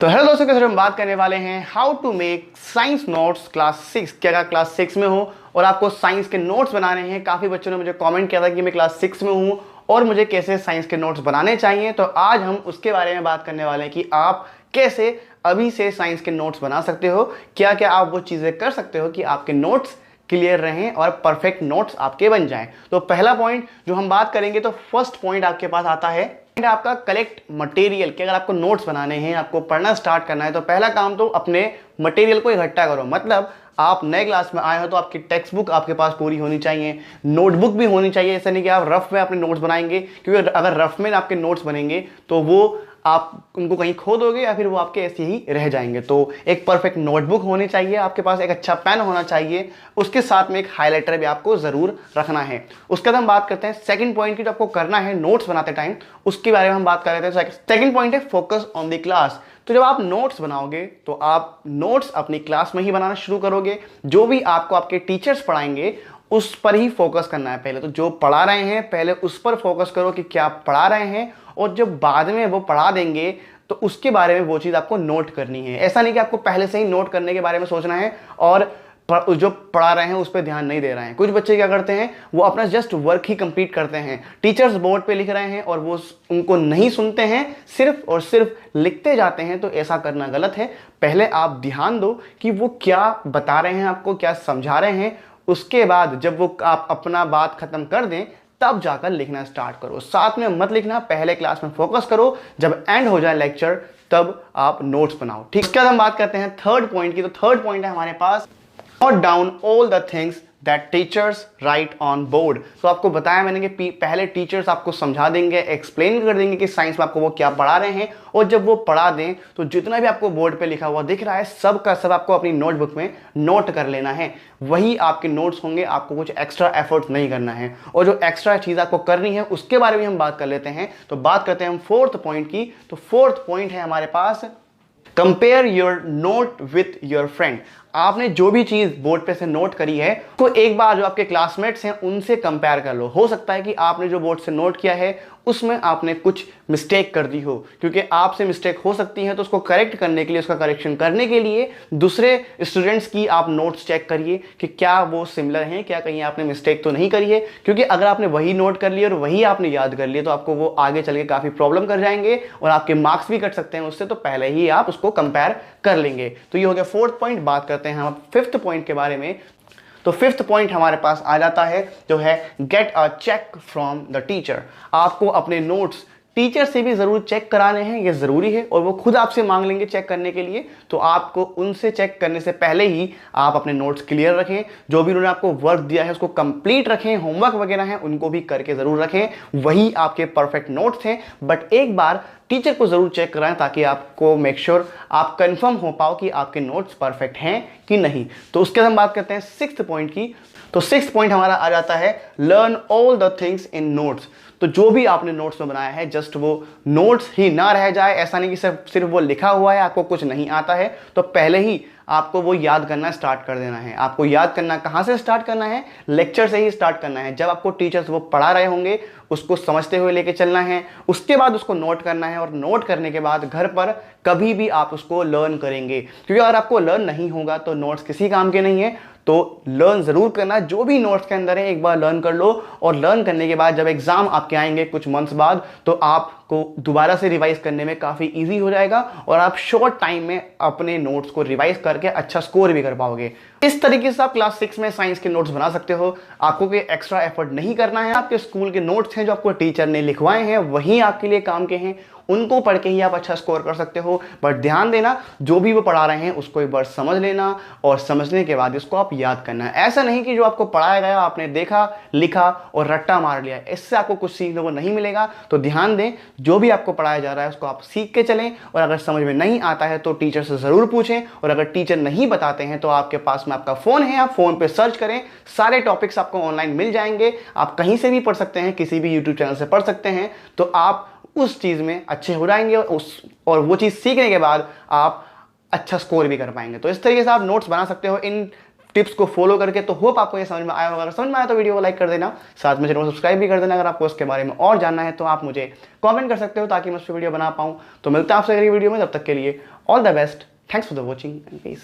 तो हेलो दोस्तों, के साथ हम बात करने वाले हैं how to make science notes class 6। क्या अगर क्लास 6 में हो और आपको साइंस के नोट्स बनाने हैं। काफ़ी बच्चों ने मुझे कमेंट किया था कि मैं क्लास 6 में हूं और मुझे कैसे साइंस के नोट्स बनाने चाहिए। तो आज हम उसके बारे में बात करने वाले हैं कि आप कैसे अभी से साइंस के नोट्स बना सकते हो, क्या क्या आप वो चीज़ें कर सकते हो कि आपके नोट्स क्लियर रहें और परफेक्ट नोट्स आपके बन जाएं। तो पहला पॉइंट जो हम बात करेंगे, तो फर्स्ट पॉइंट आपके पास आता है आपका कलेक्ट मटेरियल। कि अगर आपको नोट्स बनाने हैं, आपको पढ़ना स्टार्ट करना है, तो पहला काम तो अपने मटेरियल को इकट्ठा करो। मतलब आप नए क्लास में आए हो तो आपकी टेक्स्ट बुक आपके पास पूरी होनी चाहिए, नोटबुक भी होनी चाहिए। ऐसा नहीं कि आप रफ में अपने नोट्स बनाएंगे, क्योंकि अगर रफ में आपके नोट्स बनेंगे तो वो आप उनको कहीं खो दोगे या फिर वो आपके ऐसे ही रह जाएंगे। तो एक परफेक्ट नोटबुक होनी चाहिए आपके पास, एक अच्छा पेन होना चाहिए, उसके साथ में एक हाइलाइटर भी आपको ज़रूर रखना है। उसके बाद हम बात करते हैं सेकंड पॉइंट की, जो आपको करना है नोट्स बनाते टाइम, उसके बारे में हम बात कर रहे थे। सेकंड पॉइंट है फोकस ऑन द क्लास। तो जब आप नोट्स बनाओगे तो आप नोट्स अपनी क्लास में ही बनाना शुरू करोगे। जो भी आपको आपके टीचर्स पढ़ाएंगे उस पर ही फोकस करना है। पहले तो जो पढ़ा रहे हैं पहले उस पर फोकस करो कि क्या पढ़ा रहे हैं, और जब बाद में वो पढ़ा देंगे तो उसके बारे में वो चीज़ आपको नोट करनी है। ऐसा नहीं कि आपको पहले से ही नोट करने के बारे में सोचना है और जो पढ़ा रहे हैं उस पर ध्यान नहीं दे रहे हैं। कुछ बच्चे क्या करते हैं, वो अपना जस्ट वर्क ही कंप्लीट करते हैं, टीचर्स बोर्ड पे लिख रहे हैं और वो उनको नहीं सुनते हैं, सिर्फ और सिर्फ लिखते जाते हैं। तो ऐसा करना गलत है। पहले आप ध्यान दो कि वो क्या बता रहे हैं, आपको क्या समझा रहे हैं। उसके बाद जब वो आप अपना बात खत्म कर दें तब जाकर लिखना स्टार्ट करो। साथ में मत लिखना, पहले क्लास में फोकस करो, जब एंड हो जाए लेक्चर तब आप नोट्स बनाओ। ठीक है, हम बात करते हैं थर्ड पॉइंट की। तो थर्ड पॉइंट है हमारे पास, note down all the things that teachers write on board. तो आपको बताया मैंने कि पहले टीचर्स आपको समझा देंगे, एक्सप्लेन कर देंगे कि साइंस में आपको वो क्या पढ़ा रहे हैं, और जब वो पढ़ा दें तो जितना भी आपको बोर्ड पे लिखा हुआ दिख रहा है सब का सब आपको अपनी नोटबुक में नोट कर लेना है। वही आपके नोट्स होंगे, आपको कुछ एक्स्ट्रा एफर्ट नहीं करना है। और जो एक्स्ट्रा चीज़ आपको करनी है उसके बारे में हम बात कर लेते हैं। तो बात करते हैं हम फोर्थ पॉइंट की। तो फोर्थ पॉइंट है हमारे पास, compare your note with your friend. आपने जो भी चीज बोर्ड पे से नोट करी है तो एक बार जो आपके क्लासमेट्स हैं उनसे कंपेयर कर लो। हो सकता है कि आपने जो बोर्ड से नोट किया है उसमें आपने कुछ मिस्टेक कर दी हो, क्योंकि आपसे मिस्टेक हो सकती है। तो उसको करेक्ट करने के लिए, उसका करेक्शन करने के लिए दूसरे स्टूडेंट्स की आप नोट्स चेक करिए कि क्या वो सिमिलर हैं, क्या कहीं आपने मिस्टेक तो नहीं करी है। क्योंकि अगर आपने वही नोट कर लिया और वही आपने याद कर लिया तो आपको वो आगे चल के काफ़ी प्रॉब्लम कर जाएंगे और आपके मार्क्स भी कट सकते हैं उससे। तो पहले ही आप उसको कंपेयर कर लेंगे। तो ये हो गया फोर्थ पॉइंट। बात करते हैं हम फिफ्थ पॉइंट के बारे में। तो फिफ्थ पॉइंट हमारे पास आ जाता है, जो है get a check from the teacher. आपको अपने नोट्स टीचर से भी जरूर चेक कराने हैं, ये जरूरी है, और वो खुद आपसे मांग लेंगे चेक करने के लिए। तो आपको उनसे चेक करने से पहले ही आप अपने नोट्स क्लियर रखें, जो भी उन्होंने आपको वर्क दिया है उसको कंप्लीट रखें, होमवर्क वगैरह है उनको भी करके जरूर रखें। वही आपके परफेक्ट नोट्स हैं। बट एक बार टीचर को जरूर चेक कराएं ताकि आपको मेक श्योर आप कंफर्म हो पाओ कि आपके नोट्स परफेक्ट हैं कि नहीं। तो उसके बाद हम बात करते हैं सिक्स्थ पॉइंट की। तो सिक्स्थ पॉइंट हमारा आ जाता है, learn all the things in notes. तो जो भी आपने नोट्स में बनाया है जस्ट वो नोट्स ही ना रह जाए। ऐसा नहीं कि सिर्फ वो लिखा हुआ है, आपको कुछ नहीं आता है तो पहले ही आपको वो याद करना स्टार्ट कर देना है। आपको याद करना कहाँ से स्टार्ट करना है, लेक्चर से ही स्टार्ट करना है। जब आपको टीचर्स वो पढ़ा रहे होंगे उसको समझते हुए लेके चलना है, उसके बाद उसको नोट करना है, और नोट करने के बाद घर पर कभी भी आप उसको लर्न करेंगे। क्योंकि अगर आपको लर्न नहीं होगा तो नोट्स किसी काम के नहीं है। तो लर्न जरूर करना, जो भी नोट्स के अंदर है एक बार लर्न कर लो, और लर्न करने के बाद जब एग्जाम आपके आएंगे कुछ मंथ्स बाद तो आपको दोबारा से रिवाइज करने में काफ़ी इजी हो जाएगा और आप शॉर्ट टाइम में अपने नोट्स को रिवाइज करके अच्छा स्कोर भी कर पाओगे। इस तरीके से आप क्लास 6 में साइंस के नोट्स बना सकते हो। आपको कोई एक्स्ट्रा एफर्ट नहीं करना है। आपके स्कूल के नोट्स हैं जो आपको टीचर ने लिखवाए हैं वही आपके लिए काम के हैं, उनको पढ़ के ही आप अच्छा स्कोर कर सकते हो। बट ध्यान देना, जो भी वो पढ़ा रहे हैं उसको एक बार समझ लेना, और समझने के बाद इसको आप याद करना है। ऐसा नहीं कि जो आपको पढ़ाया गया आपने देखा, लिखा और रट्टा मार लिया, इससे आपको कुछ सीखने को नहीं मिलेगा। तो ध्यान दें, जो भी आपको पढ़ाया जा रहा है उसको आप सीख के चलें, और अगर समझ में नहीं आता है तो टीचर से ज़रूर पूछें, और अगर टीचर नहीं बताते हैं तो आपके पास में आपका फ़ोन है, आप फ़ोन पर सर्च करें, सारे टॉपिक्स आपको ऑनलाइन मिल जाएंगे। आप कहीं से भी पढ़ सकते हैं, किसी भी यूट्यूब चैनल से पढ़ सकते हैं। तो आप उस चीज़ में अच्छे हो जाएंगे और वो चीज़ सीखने के बाद आप अच्छा स्कोर भी कर पाएंगे। तो इस तरीके से आप नोट्स बना सकते हो इन टिप्स को फॉलो करके। तो होप आपको ये समझ में आया होगा। अगर समझ में आया तो वीडियो को लाइक कर देना, साथ में चैनल को सब्सक्राइब भी कर देना। अगर आपको इसके बारे में और जानना है तो आप मुझे कमेंट कर सकते हो ताकि मैं उस पर वीडियो बना पाऊँ। तो मिलता है आपसे अगली वीडियो में, तब तक के लिए all the best, thanks for the watching and piece.